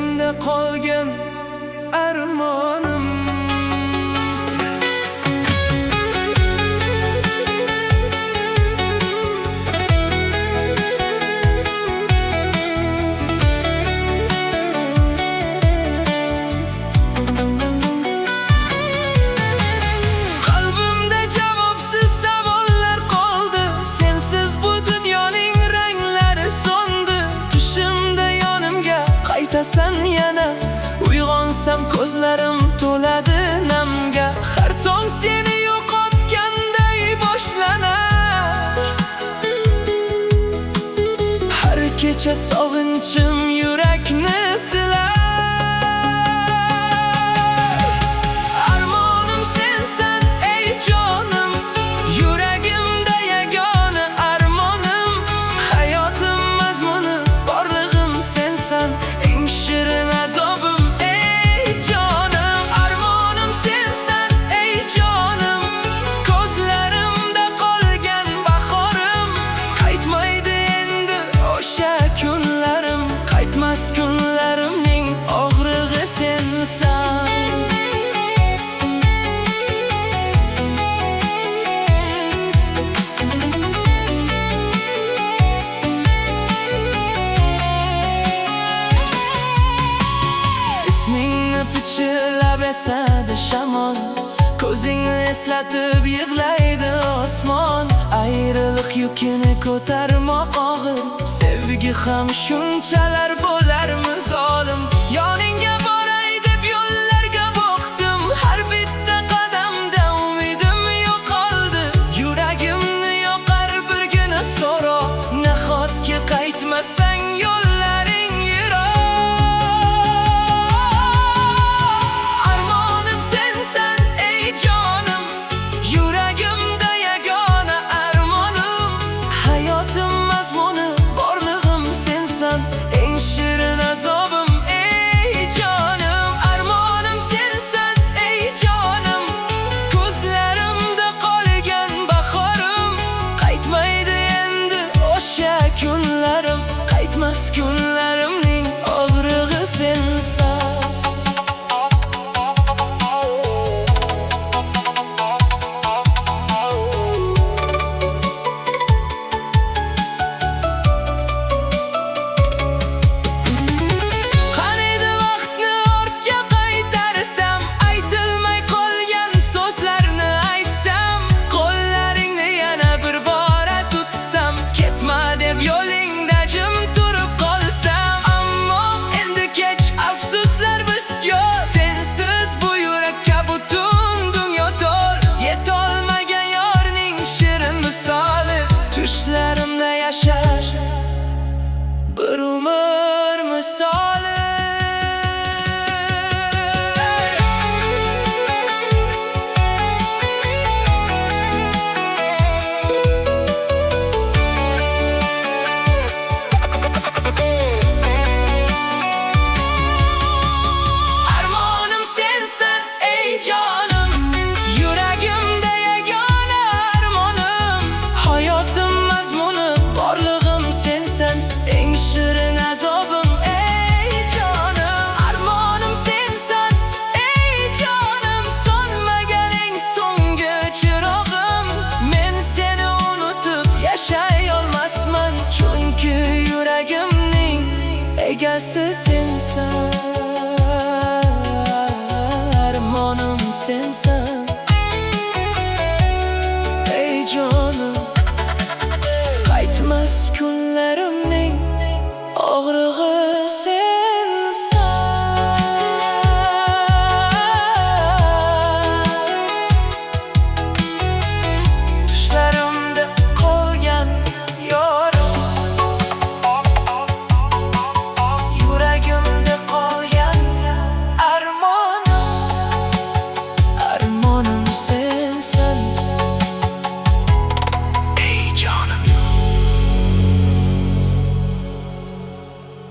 Yüreğimde qolgan armonim. Qalbimda javobsiz savollar qoldi. Sensiz bu dunyoning ranglari so'ndi. Tushimda yonimga qaytasan yana. Uyg'onsam ko'zlarim to'ladi namga. Har tong seni yo'qotganday boshlanar. Har kecha sog'inchim yurakni tilar. Armonim sensan ey jonim, yuragimda yagona armonim. Hayotim mazmuni, borlig'im sensan, eng shirin azobim ey jonim. Armonim sensan ey jonim, ko'zlarimda qolgan bahorim. Qaytmaydi endi o'sha kunlarim, qaytmas kunlarimning og'rig'i sensan. Ismingni pichirlab esadi shamol, ko'zingni eslatib yig'laydi osmon. Ayriliq yukini ko'tarmoq og'ir, sevgi ham shunchalar bo'larmi zolim. Yoningga boray deb yo'llarga boqdim, har bitta qadamda umidim yo'qoldi. Yuragimni yoqar birgina so'roq, nahotki qaytmasang yo'llaring yiroq. Armonim sensan ey jonim, yuragimda yagona armonim. Hayotim mazmuni, borlig'im sensan, eng shirin azobim ey jonim. Armonim sensan ey jonim, ko'zlarimda qolgan bahorim. Qaytmaydi endi o'sha kunlarim, qaytmas kunlarimning og'rig'i sensan. Qariydi vaqtni ortga qaytarsam, aytilmay qolgan so'zlarni aytsam, qo'llaringni yana bir bora tutsam, ketma deb yo'lingda jim turib qolsam. Ammo endi kech, afsuslar bisyor. Sensiz bu yurakka butun dunyo tor. Yetolmagan yorning shirin misoli, tushlarimda yashar bir umr misoli. Armonim sensan ey jonim, yuragimda yagona armonim. Hayotim mazmuni, borlig'im sensan, eng shirin azobim ey jonim. Armonim sensan ey jonim, so'nmagan eng so'nggi chirog'im. Men seni unutib yashay olmasman, chunki yuragimning egasi sensan. Armonim sensan ey jonim, qaytmas kunlarim